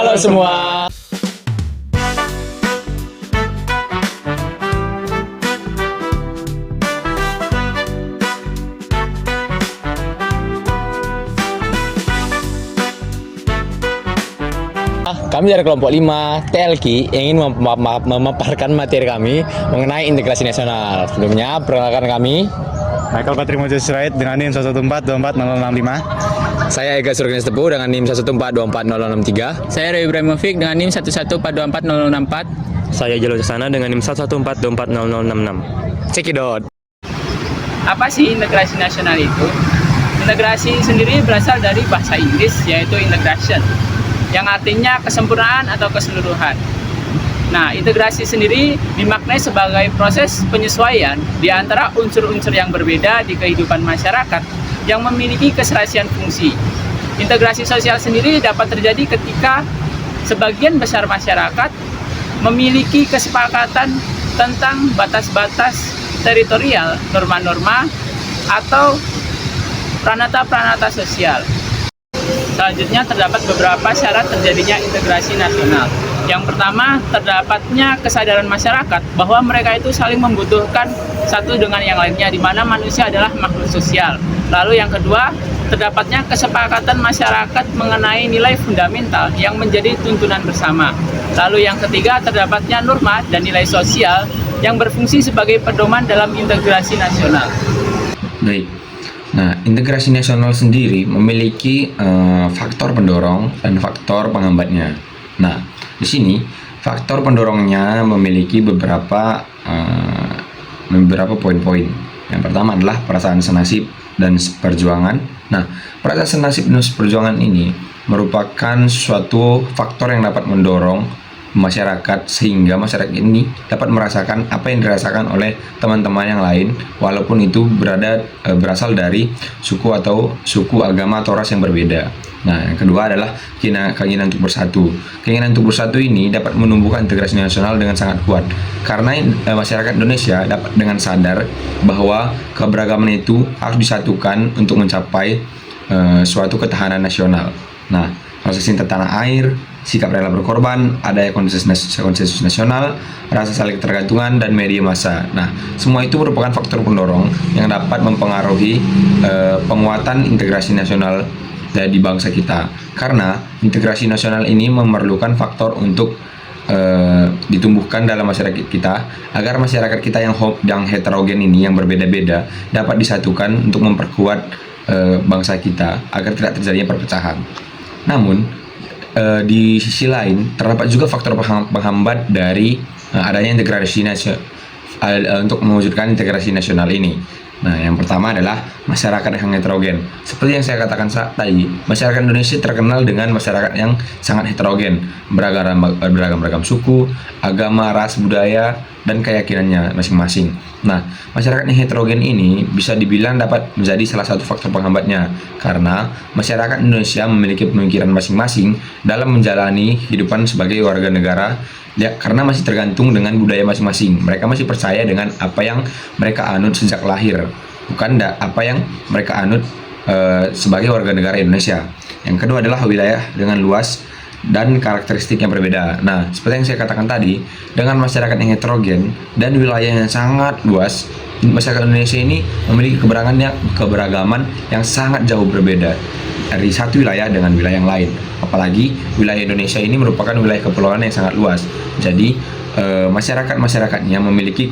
Halo semua. Kami dari kelompok 5 TLQ ingin memaparkan materi kami mengenai integrasi nasional. Sebelumnya, perkenalkan kami. Michael Patrimojo Sirait dengan NIM 114240065. Saya Ega Surganis Tebu dengan NIM 114240063. Saya Roy Ibrahimovic dengan NIM 114240064. Saya Jalo Sana dengan NIM 114240066. Cekidot. Apa sih integrasi nasional itu? Integrasi sendiri berasal dari bahasa Inggris yaitu integration, yang artinya kesempurnaan atau keseluruhan. Nah, integrasi sendiri dimaknai sebagai proses penyesuaian di antara unsur-unsur yang berbeda di kehidupan masyarakat yang memiliki keserasian fungsi. Integrasi sosial sendiri dapat terjadi ketika sebagian besar masyarakat memiliki kesepakatan tentang batas-batas teritorial, norma-norma, atau pranata-pranata sosial. Selanjutnya terdapat beberapa syarat terjadinya integrasi nasional. Yang pertama, terdapatnya kesadaran masyarakat bahwa mereka itu saling membutuhkan satu dengan yang lainnya, di mana manusia adalah makhluk sosial. Lalu yang kedua, terdapatnya kesepakatan masyarakat mengenai nilai fundamental yang menjadi tuntunan bersama. Lalu yang ketiga, terdapatnya norma dan nilai sosial yang berfungsi sebagai pedoman dalam integrasi nasional. Baik. Nah, integrasi nasional sendiri memiliki faktor pendorong dan faktor penghambatnya. Nah, di sini faktor pendorongnya memiliki beberapa poin-poin. Yang pertama adalah perasaan senasib dan perjuangan. Nah, perasaan senasib dan perjuangan ini merupakan suatu faktor yang dapat mendorong masyarakat sehingga masyarakat ini dapat merasakan apa yang dirasakan oleh teman-teman yang lain, walaupun itu berasal dari suku, agama atau ras yang berbeda. Nah, yang kedua adalah keinginan untuk bersatu. Keinginan untuk bersatu ini dapat menumbuhkan integrasi nasional dengan sangat kuat karena masyarakat Indonesia dapat dengan sadar bahwa keberagaman itu harus disatukan untuk mencapai suatu ketahanan nasional. Nah, rasa cinta tanah air, sikap rela berkorban, adanya konsensus nasional, rasa saling ketergantungan, dan media massa. Nah, semua itu merupakan faktor pendorong yang dapat mempengaruhi penguatan integrasi nasional di bangsa kita. Karena integrasi nasional ini memerlukan faktor untuk ditumbuhkan dalam masyarakat kita agar masyarakat kita yang heterogen ini, yang berbeda-beda, dapat disatukan untuk memperkuat bangsa kita agar tidak terjadinya perpecahan. Namun di sisi lain terdapat juga faktor penghambat dari adanya integrasi nasional untuk mewujudkan integrasi nasional ini. Nah, yang pertama adalah masyarakat yang heterogen. Seperti yang saya katakan tadi, masyarakat Indonesia terkenal dengan masyarakat yang sangat heterogen, beragam suku, agama, ras, budaya, dan keyakinannya masing-masing. Nah, masyarakat yang heterogen ini bisa dibilang dapat menjadi salah satu faktor penghambatnya karena masyarakat Indonesia memiliki pemikiran masing-masing dalam menjalani kehidupan sebagai warga negara. Ya, karena masih tergantung dengan budaya masing-masing. Mereka masih percaya dengan apa yang mereka anut sejak lahir, bukan apa yang mereka anut sebagai warga negara Indonesia. Yang kedua adalah wilayah dengan luas dan karakteristik yang berbeda. Nah, seperti yang saya katakan tadi, dengan masyarakat yang heterogen dan wilayah yang sangat luas, masyarakat Indonesia ini memiliki keberagaman yang sangat jauh berbeda dari satu wilayah dengan wilayah yang lain. Apalagi wilayah Indonesia ini merupakan wilayah kepulauan yang sangat luas. Jadi masyarakatnya memiliki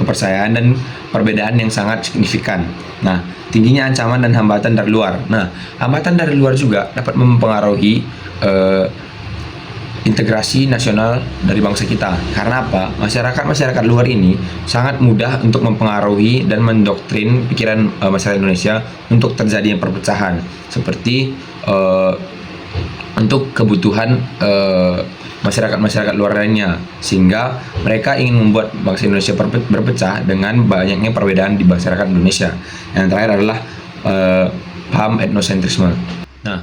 kepercayaan dan perbedaan yang sangat signifikan. Nah, tingginya ancaman dan hambatan dari luar. Nah, hambatan dari luar juga dapat mempengaruhi integrasi nasional dari bangsa kita. Karena apa? Masyarakat luar ini sangat mudah untuk mempengaruhi dan mendoktrin pikiran masyarakat Indonesia untuk terjadinya perpecahan, seperti untuk kebutuhan masyarakat luar lainnya, sehingga mereka ingin membuat bangsa Indonesia berpecah dengan banyaknya perbedaan di masyarakat Indonesia. Yang terakhir adalah paham etnosentrisme. Nah,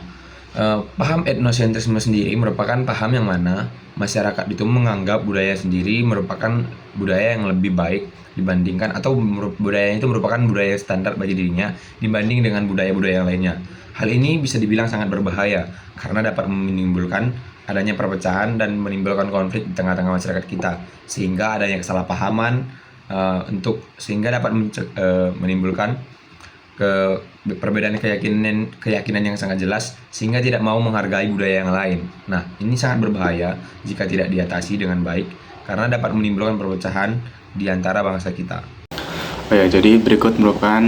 paham etnosentrisme sendiri merupakan paham yang mana masyarakat itu menganggap budaya sendiri merupakan budaya yang lebih baik dibandingkan, atau budaya itu merupakan budaya standar bagi dirinya dibanding dengan budaya-budaya yang lainnya. Hal ini bisa dibilang sangat berbahaya karena dapat menimbulkan adanya perpecahan dan menimbulkan konflik di tengah-tengah masyarakat kita, sehingga adanya kesalahpahaman sehingga dapat menimbulkan perbedaan keyakinan yang sangat jelas, sehingga tidak mau menghargai budaya yang lain. Nah, ini sangat berbahaya jika tidak diatasi dengan baik karena dapat menimbulkan perpecahan di antara bangsa kita. Oh ya, jadi berikut merupakan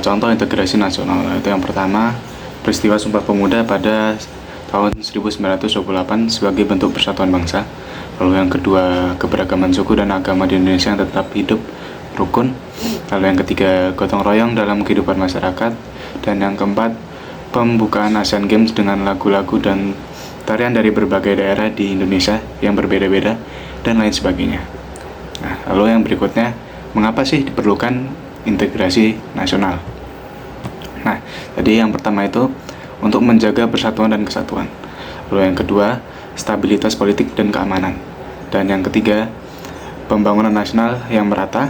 contoh integrasi nasional. Itu yang pertama, peristiwa Sumpah Pemuda pada tahun 1928 sebagai bentuk persatuan bangsa. Lalu yang kedua, keberagaman suku dan agama di Indonesia yang tetap hidup rukun. Lalu yang ketiga, gotong royong dalam kehidupan masyarakat. Dan yang keempat, pembukaan Asian Games dengan lagu-lagu dan tarian dari berbagai daerah di Indonesia yang berbeda-beda dan lain sebagainya. Nah, lalu yang berikutnya, mengapa sih diperlukan integrasi nasional? Nah, tadi yang pertama itu untuk menjaga persatuan dan kesatuan. Lalu yang kedua, stabilitas politik dan keamanan. Dan yang ketiga, pembangunan nasional yang merata.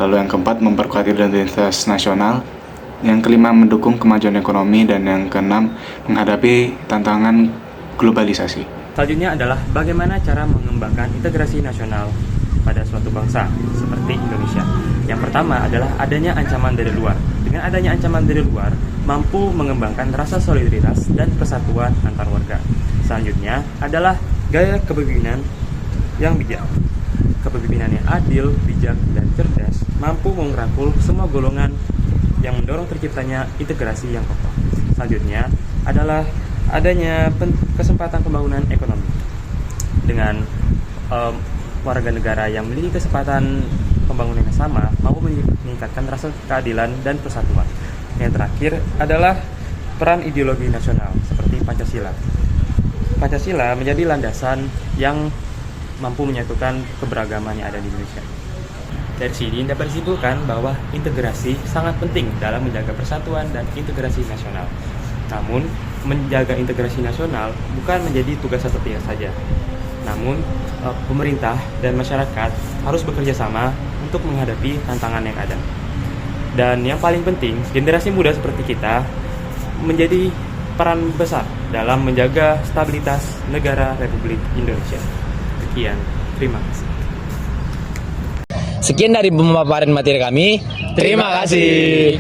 Lalu yang keempat, memperkuat identitas nasional. Yang kelima, mendukung kemajuan ekonomi. Dan yang keenam, menghadapi tantangan globalisasi. Selanjutnya adalah bagaimana cara mengembangkan integrasi nasional pada suatu bangsa seperti Indonesia. Yang pertama adalah adanya ancaman dari luar. Dengan adanya ancaman dari luar, mampu mengembangkan rasa solidaritas dan persatuan antar warga. Selanjutnya adalah gaya kepemimpinan yang bijak. Kepemimpinan yang adil, bijak, dan cerdas mampu merangkul semua golongan yang mendorong terciptanya integrasi yang kokoh. Selanjutnya adalah adanya kesempatan pembangunan ekonomi. Dengan warga negara yang memiliki kesempatan pembangunan yang sama mampu meningkatkan rasa keadilan dan persatuan. Yang terakhir adalah peran ideologi nasional seperti Pancasila. Pancasila menjadi landasan yang mampu menyatukan keberagaman yang ada di Indonesia. Dari sini dapat disimpulkan bahwa integrasi sangat penting dalam menjaga persatuan dan integrasi nasional. Namun, menjaga integrasi nasional bukan menjadi tugas satu pihak saja. Namun, pemerintah dan masyarakat harus bekerja sama untuk menghadapi tantangan yang ada. Dan yang paling penting, generasi muda seperti kita menjadi peran besar dalam menjaga stabilitas negara Republik Indonesia. Sekian, terima kasih. Sekian dari pemaparan materi kami. Terima kasih.